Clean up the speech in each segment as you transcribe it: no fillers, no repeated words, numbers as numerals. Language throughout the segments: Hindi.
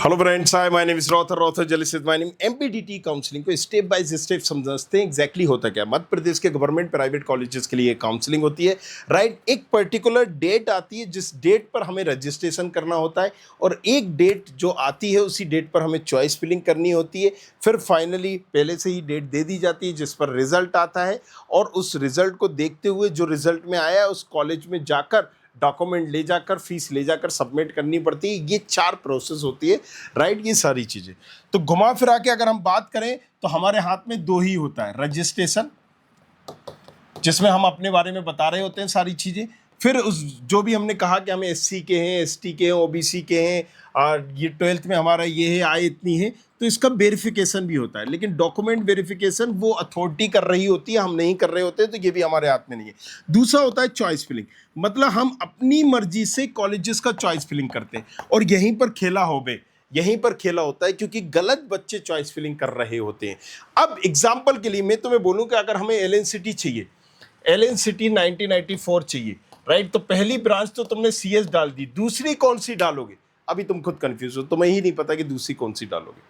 Hello friends, hi, my name is रॉथर जलिसित माय नेम। एमपीडीटी काउंसलिंग को स्टेप बाय स्टेप समझते हैं एग्जैक्टली होता क्या। मध्य प्रदेश के गवर्नमेंट प्राइवेट कॉलेजेस के लिए काउंसलिंग होती है, राइट। एक पर्टिकुलर डेट आती है जिस डेट पर हमें रजिस्ट्रेशन करना होता है, और एक डेट जो आती है उसी डेट पर हमें चॉइस फिलिंग करनी होती है। फिर फाइनली पहले से ही डेट दे दी जाती है जिस पर रिजल्ट आता है, और उस रिजल्ट को देखते हुए जो रिजल्ट में आया है उस कॉलेज में जाकर डॉक्यूमेंट ले जाकर फीस ले जाकर सबमिट करनी पड़ती है। ये 4 प्रोसेस होती है, राइट। ये सारी चीज़ें तो घुमा फिरा के अगर हम बात करें तो हमारे हाथ में 2 ही होता है, रजिस्ट्रेशन जिसमें हम अपने बारे में बता रहे होते हैं सारी चीज़ें। फिर उस जो भी हमने कहा कि हमें एससी के हैं, एसटी के हैं, ओबीसी के हैं, और ये 12th में हमारा ये है, आय इतनी है, तो इसका वेरिफिकेशन भी होता है। लेकिन डॉक्यूमेंट वेरिफिकेशन वो अथॉरिटी कर रही होती है, हम नहीं कर रहे होते, तो ये भी हमारे हाथ में नहीं है। दूसरा होता है चॉइस फिलिंग, मतलब हम अपनी मर्जी से कॉलेजेस का चॉइस फिलिंग करते हैं, और यहीं पर खेला यहीं पर खेला होता है, क्योंकि गलत बच्चे चॉइस फिलिंग कर रहे होते हैं। अब एग्जाम्पल के लिए मैं तुम्हें बोलूं कि अगर हमें एलएनसीटी चाहिए, एलएनसीटी 1994 चाहिए, राइट, तो पहली ब्रांच तो तुमने सीएस डाल दी, दूसरी कौन सी डालोगे? अभी तुम खुद कंफ्यूज हो, तुम्हें ही नहीं पता कि दूसरी कौन सी डालोगे।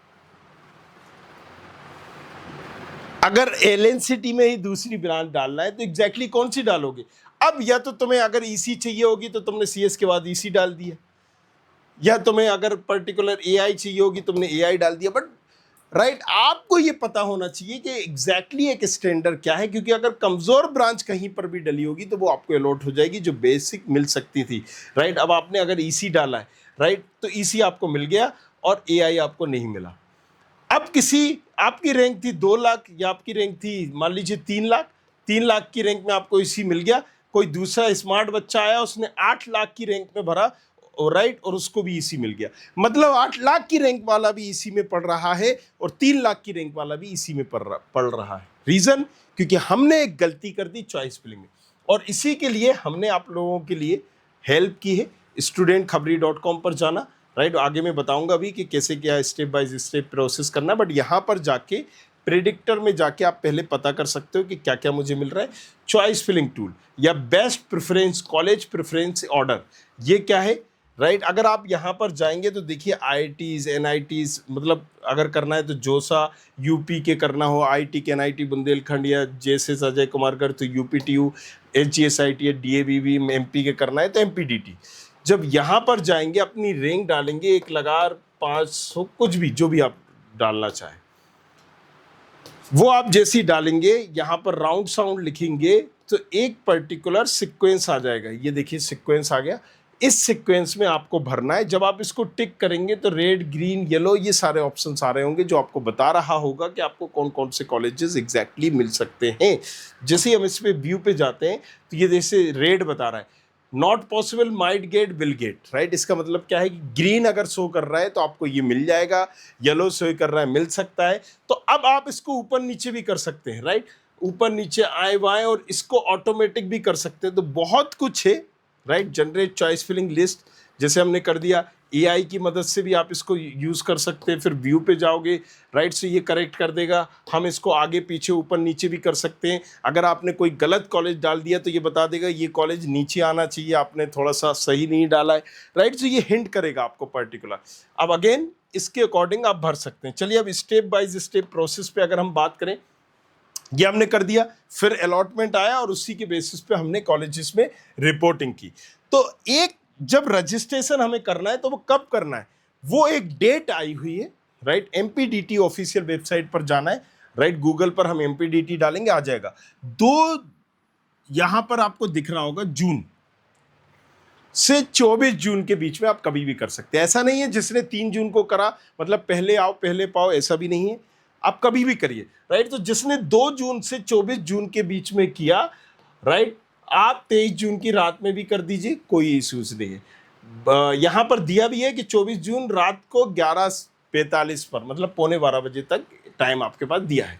अगर एलएनसीटी में ही दूसरी ब्रांच डालना है तो एग्जैक्टली कौन सी डालोगे? अब या तो तुम्हें अगर ईसी चाहिए होगी तो तुमने सीएस के बाद ईसी डाल दिया, या तुम्हें अगर पर्टिकुलर एआई चाहिए होगी तुमने एआई डाल दिया। बट राइट, आपको ये पता होना चाहिए कि एग्जैक्टली एक स्टैंडर्ड क्या है, क्योंकि अगर कमजोर ब्रांच कहीं पर भी डली होगी तो वो आपको अलॉट हो जाएगी जो बेसिक मिल सकती थी, राइट। अब आपने अगर ईसी डाला है, राइट, तो ईसी आपको मिल गया और एआई आपको नहीं मिला। अब किसी आपकी रैंक थी 2 लाख या आपकी रैंक थी मान लीजिए 3 लाख, 3 लाख की रैंक में आपको ईसी मिल गया। कोई दूसरा स्मार्ट बच्चा आया, उसने 8 लाख की रैंक में भरा, राइट, और उसको भी ईसी मिल गया। मतलब 8 लाख की रैंक वाला भी ईसी में पढ़ रहा है और 3 लाख की रैंक वाला भी ईसी में पढ़ रहा है। रीजन, क्योंकि हमने एक गलती कर दी चॉइस फिलिंग में, और इसी के लिए हमने आप लोगों के लिए हेल्प की है। studentkhabri.com पर जाना, राइट। आगे मैं बताऊंगा भी कि कैसे क्या स्टेप बाय स्टेप प्रोसेस करना है, बट यहाँ पर जाके प्रेडिक्टर में जाके आप पहले पता कर सकते हो कि क्या क्या मुझे मिल रहा है। चॉइस फिलिंग टूल या best preference college preference order, ये क्या है, राइट। अगर आप यहाँ पर जाएंगे तो देखिए आईआईटीज, एनआईटीज, मतलब अगर करना है तो जोसा यूपी के करना हो, आईटी के एनआईटी बुंदेलखंड, या जैसे अजय कुमार कर तो यूपीटीयू, एचजीएसआईटी या डीएवीवी एमपी के करना है तो एमपीडीटी। जब यहाँ पर जाएंगे अपनी रैंक डालेंगे 1 लगार 500 कुछ भी जो भी आप डालना चाहें, वो आप जैसी डालेंगे यहाँ पर राउंड साउंड लिखेंगे तो एक पर्टिकुलर सीक्वेंस आ जाएगा। ये देखिए सीक्वेंस आ गया, इस सीक्वेंस में आपको भरना है। जब आप इसको टिक करेंगे तो रेड, ग्रीन, येलो ये सारे ऑप्शंस आ रहे होंगे जो आपको बता रहा होगा कि आपको कौन कौन से कॉलेजेस एग्जैक्टली मिल सकते हैं। जैसे ही हम इस पे व्यू पे जाते हैं तो ये जैसे रेड बता रहा है, not possible, might get, will get, right. इसका मतलब क्या है कि ग्रीन अगर शो कर रहा है तो आपको ये मिल जाएगा, येलो शो कर रहा है मिल सकता है। तो अब आप इसको ऊपर नीचे भी कर सकते हैं, राइट, ऊपर नीचे आए बाएं, और इसको ऑटोमेटिक भी कर सकते हैं। तो बहुत कुछ है, right. Generate choice filling list जैसे हमने कर दिया, एआई की मदद से भी आप इसको यूज़ कर सकते हैं। फिर व्यू पे जाओगे, राइट, से ये करेक्ट कर देगा। हम इसको आगे पीछे ऊपर नीचे भी कर सकते हैं। अगर आपने कोई गलत कॉलेज डाल दिया तो ये बता देगा ये कॉलेज नीचे आना चाहिए, आपने थोड़ा सा सही नहीं डाला है, राइट। तो ये हिंट करेगा आपको पर्टिकुलर। अब अगेन इसके अकॉर्डिंग आप भर सकते हैं। चलिए अब स्टेप बाय स्टेप प्रोसेस पे अगर हम बात करें, ये हमने कर दिया, फिर अलॉटमेंट आया और उसी के बेसिस पे हमने कॉलेजेस में रिपोर्टिंग की। तो एक जब रजिस्ट्रेशन हमें करना है तो वो कब करना है, वो एक डेट आई हुई है, राइट। एमपीडीटी ऑफिशियल वेबसाइट पर जाना है, राइट। गूगल पर हम एमपीडीटी डालेंगे, आ जाएगा। यहां पर आपको दिख रहा होगा जून से 24 जून के बीच में आप कभी भी कर सकते हैं। ऐसा नहीं है जिसने 3 जून को करा मतलब पहले आओ पहले पाओ, ऐसा भी नहीं है। आप कभी भी करिए, राइट। तो जिसने 2 जून से 24 जून के बीच में किया, राइट, आप 23 जून की रात में भी कर दीजिए, कोई इश्यूज नहीं है। यहां पर दिया भी है कि 24 जून रात को 11:45 पर, मतलब 11:15 बजे तक टाइम आपके पास दिया है।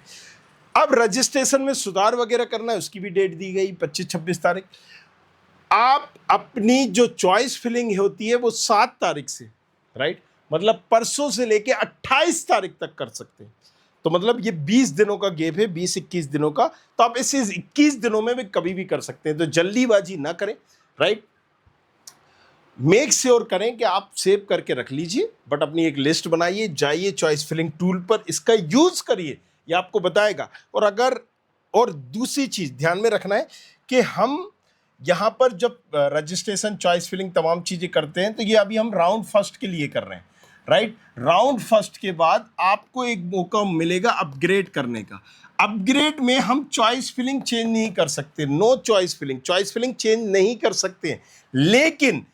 अब रजिस्ट्रेशन में सुधार वगैरह करना है, उसकी भी डेट दी गई 25-26 तारीख। आप अपनी जो चॉइस फिलिंग होती है वो 7 तारीख से, राइट, मतलब परसों से लेके 28 तारीख तक कर सकते हैं। तो मतलब ये 20 दिनों का गैप है, 20-21 दिनों का। तो आप इसे 21 दिनों में भी कभी भी कर सकते हैं, तो जल्दीबाजी ना करें, राइट। मेक श्योर करें कि आप सेव करके रख लीजिए, बट अपनी एक लिस्ट बनाइए, जाइए चॉइस फिलिंग टूल पर, इसका यूज करिए, ये आपको बताएगा। और दूसरी चीज ध्यान में रखना है कि हम यहां पर जब रजिस्ट्रेशन, चॉइस फिलिंग तमाम चीजें करते हैं, तो ये अभी हम राउंड फर्स्ट के लिए कर रहे हैं, राइट। राउंड फर्स्ट के बाद आपको एक मौका मिलेगा अपग्रेड करने का। अपग्रेड में हम चॉइस फिलिंग चेंज नहीं कर सकते, नो चॉइस फिलिंग चेंज नहीं कर सकते, लेकिन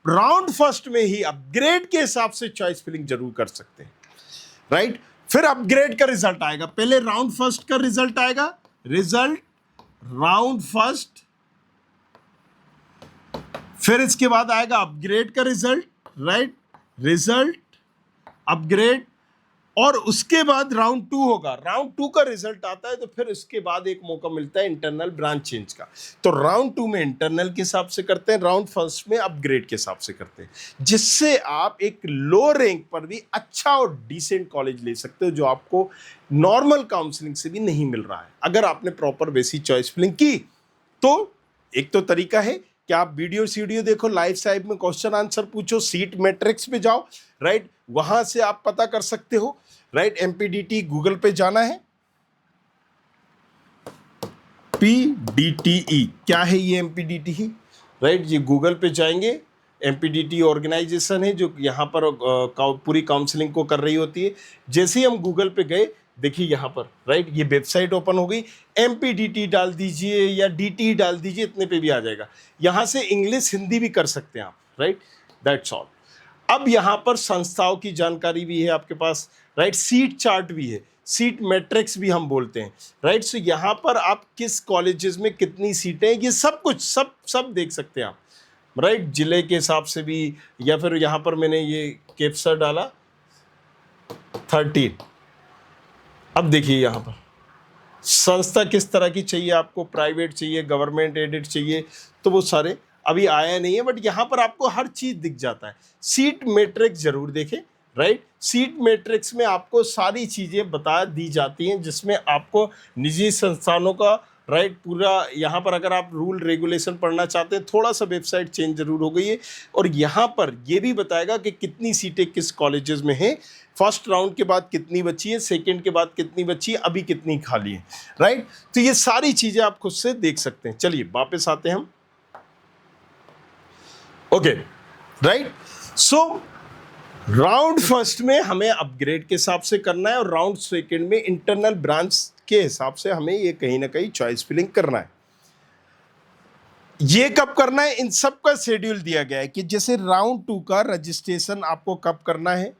राउंड फर्स्ट में ही अपग्रेड के हिसाब से चॉइस फिलिंग जरूर कर सकते हैं, राइट। फिर अपग्रेड का रिजल्ट आएगा, पहले राउंड फर्स्ट का रिजल्ट आएगा, रिजल्ट राउंड फर्स्ट, फिर इसके बाद आएगा अपग्रेड का रिजल्ट, राइट, रिजल्ट अपग्रेड, और उसके बाद राउंड 2 होगा। राउंड 2 का रिजल्ट आता है तो फिर इसके बाद एक मौका मिलता है इंटरनल ब्रांच चेंज का। तो राउंड 2 में इंटरनल के हिसाब से करते हैं, राउंड फर्स्ट में अपग्रेड के हिसाब से करते हैं, जिससे आप एक लो रैंक पर भी अच्छा और डिसेंट कॉलेज ले सकते हो, जो आपको नॉर्मल काउंसलिंग से भी नहीं मिल रहा है। अगर आपने प्रॉपर वैसी चॉइस फिलिंग की तो एक तो तरीका है कि आप वीडियो देखो, लाइव साइड में क्वेश्चन आंसर पूछो, सीट मैट्रिक्स पे जाओ, राइट, वहां से आप पता कर सकते हो, राइट। एमपीडीटी गूगल पे जाना है, PDTE क्या है ये एमपीडीटी, राइट, ये गूगल पे जाएंगे, एमपीडीटी ऑर्गेनाइजेशन है जो यहाँ पर पूरी काउंसलिंग को कर रही होती है। जैसे ही हम गूगल पे गए, देखिए यहाँ पर, राइट, ये वेबसाइट ओपन हो गई, एमपीडीटी डाल दीजिए या डीटी डाल दीजिए, इतने पे भी आ जाएगा। यहाँ से इंग्लिश हिंदी भी कर सकते हैं आप, राइट, दैट्स ऑल। अब यहाँ पर संस्थाओं की जानकारी भी है आपके पास, राइट, सीट चार्ट भी है, सीट मैट्रिक्स भी हम बोलते हैं, राइट। सो यहाँ पर आप किस कॉलेजेस में कितनी सीटें, ये सब कुछ सब देख सकते हैं आप, राइट, जिले के हिसाब से भी, या फिर यहाँ पर मैंने ये केपसर डाला 13। अब देखिए यहाँ पर संस्था किस तरह की चाहिए आपको, प्राइवेट चाहिए, गवर्नमेंट एडेड चाहिए, तो वो सारे अभी आया नहीं है, बट यहाँ पर आपको हर चीज दिख जाता है। सीट मैट्रिक्स जरूर देखें, राइट, सीट मैट्रिक्स में आपको सारी चीजें बता दी जाती हैं, जिसमें आपको निजी संस्थानों का, राइट, पूरा यहाँ पर अगर आप रूल रेगुलेशन पढ़ना चाहते हैं, थोड़ा सा वेबसाइट चेंज जरूर हो गई है, और यहाँ पर ये भी बताएगा कि कितनी सीटें किस कॉलेजेस में हैं, फर्स्ट राउंड के बाद कितनी बची है, सेकंड के बाद कितनी बची है, अभी कितनी खाली है, राइट। तो ये सारी चीजें आप खुद से देख सकते हैं। चलिए वापस आते हैं हम, ओके, राइट। सो राउंड फर्स्ट में हमें अपग्रेड के हिसाब से करना है, और राउंड सेकंड में इंटरनल ब्रांच के हिसाब से हमें ये कहीं ना कहीं चॉइस फिलिंग करना है। ये कब करना है, इन सब का शेड्यूल दिया गया है कि जैसे राउंड 2 का रजिस्ट्रेशन आपको कब करना है,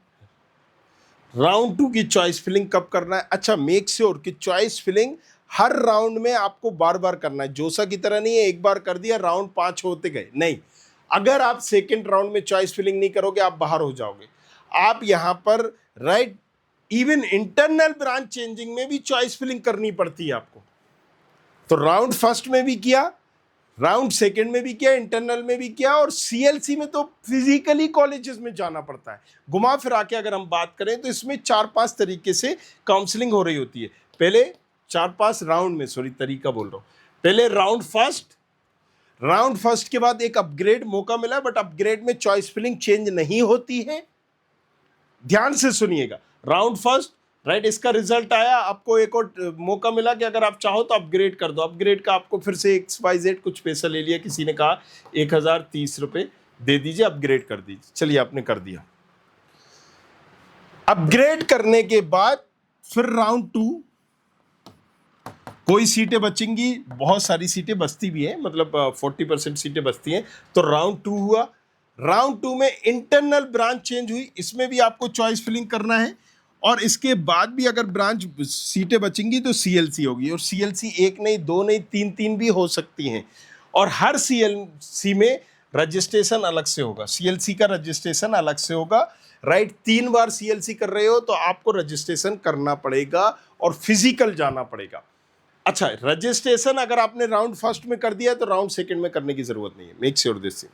राउंड 2 की चॉइस फिलिंग कब करना है। अच्छा, मेक श्योर कि चॉइस फिलिंग हर राउंड में आपको बार बार करना है, जोसा की तरह नहीं है एक बार कर दिया राउंड 5 होते गए, नहीं। अगर आप सेकेंड राउंड में चॉइस फिलिंग नहीं करोगे, आप बाहर हो जाओगे। आप यहां पर, right, even internal branch changing में भी चॉइस फिलिंग करनी पड़ती है आपको। तो राउंड फर्स्ट में भी किया, राउंड सेकंड में भी किया, इंटरनल में भी किया, और सीएलसी में तो फिजिकली कॉलेजेस में जाना पड़ता है। घुमा फिरा के अगर हम बात करें तो इसमें 4-5 तरीके से काउंसलिंग हो रही होती है। पहले 4-5 राउंड में, सॉरी तरीका बोल रहा हूं, पहले राउंड फर्स्ट के बाद एक अपग्रेड मौका मिला, बट अपग्रेड में चॉइस फिलिंग चेंज नहीं होती है। ध्यान से सुनिएगा, राउंड फर्स्ट, राइट, इसका रिजल्ट आया, आपको एक और मौका मिला कि अगर आप चाहो तो अपग्रेड कर दो। अपग्रेड का आपको फिर से XYZ कुछ पैसा ले लिया, किसी ने कहा 1030 रुपये दे दीजिए, अपग्रेड कर दीजिए। चलिए आपने कर दिया। अपग्रेड करने के बाद फिर राउंड 2, कोई सीटें बचेंगी, बहुत सारी सीटें बचती भी हैं, मतलब 40% सीटें बचती हैं। तो राउंड 2 हुआ, राउंड 2 में इंटरनल ब्रांच चेंज हुई, इसमें भी आपको चॉइस फिलिंग करना है, और इसके बाद भी अगर ब्रांच सीटें बचेंगी तो सीएलसी होगी, और सीएलसी 1 नहीं, 2 नहीं, 3 भी हो सकती हैं, और हर सीएलसी में रजिस्ट्रेशन अलग से होगा, सीएलसी का रजिस्ट्रेशन अलग से होगा, राइट। 3 बार सीएलसी कर रहे हो तो आपको रजिस्ट्रेशन करना पड़ेगा और फिजिकल जाना पड़ेगा। अच्छा, रजिस्ट्रेशन अगर आपने राउंड फर्स्ट में कर दिया है तो राउंड सेकंड में करने की जरूरत नहीं है, मेक श्योर दिस थिंग,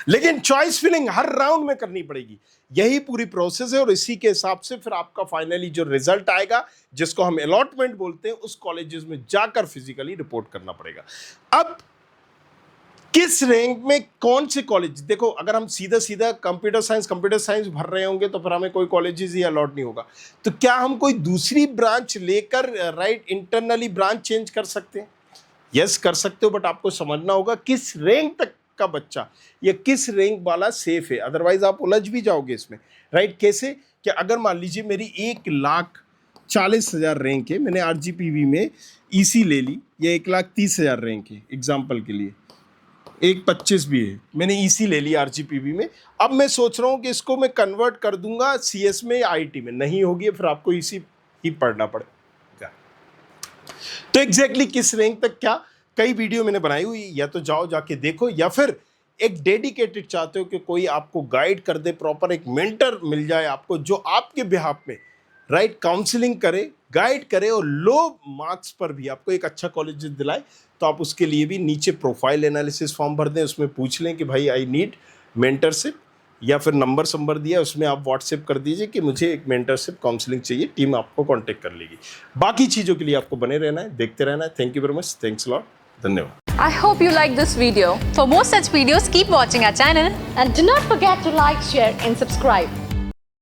लेकिन चॉइस फिलिंग हर राउंड में करनी पड़ेगी। यही पूरी प्रोसेस है, और इसी के हिसाब से फिर आपका फाइनली जो रिजल्ट आएगा, जिसको हम अलॉटमेंट बोलते हैं, उस कॉलेजेस में जाकर फिजिकली रिपोर्ट करना पड़ेगा। अब किस रैंक में कौन से कॉलेज, देखो अगर हम सीधा सीधा कंप्यूटर साइंस भर रहे होंगे तो फिर हमें कोई कॉलेजेस ही अलॉट नहीं होगा। तो क्या हम कोई दूसरी ब्रांच लेकर राइट इंटरनली ब्रांच चेंज कर सकते हैं? यस कर सकते हो, बट आपको समझना होगा किस रैंक तक का बच्चा या किस रैंक वाला सेफ है, अदरवाइज आप उलझ भी जाओगे इसमें। राइट कैसे कि अगर मान लीजिए मेरी 1,40,000 रैंक है, मैंने RGPV में EC ले ली, या 1,30,000 रैंक है एग्जाम्पल के लिए, 1,25 भी है, मैंने EC ले ली RGPV में। अब मैं सोच रहा हूँ कि इसको मैं कन्वर्ट कर दूंगा CS में या IT में, नहीं होगी, फिर आपको EC ही पढ़ना पड़ेगा। तो एग्जैक्टली किस रैंक तक क्या, कई वीडियो मैंने बनाई हुई, या तो जाओ जाके देखो, या फिर एक डेडिकेटेड चाहते हो कि कोई आपको गाइड कर दे, प्रॉपर एक मेंटर मिल जाए आपको जो आपके बिहाफ में राइट काउंसलिंग करे, गाइड करे और लो मार्क्स पर भी आपको एक अच्छा कॉलेज दिलाए, तो आप उसके लिए भी नीचे प्रोफाइल एनालिसिस फॉर्म भर दें, उसमें पूछ लें कि भाई आई नीड मेंटरशिप, या फिर नंबर दिया उसमें आप व्हाट्सएप कर दीजिए कि मुझे एक मेंटरशिप काउंसलिंग चाहिए, टीम आपको कांटेक्ट कर लेगी। बाकी चीज़ों के लिए आपको बने रहना है, देखते रहना है। Thank you very much, thanks lot, धन्यवाद। I hope you like this video. For more such videos, keep watching our channel and do not forget to like, share and subscribe.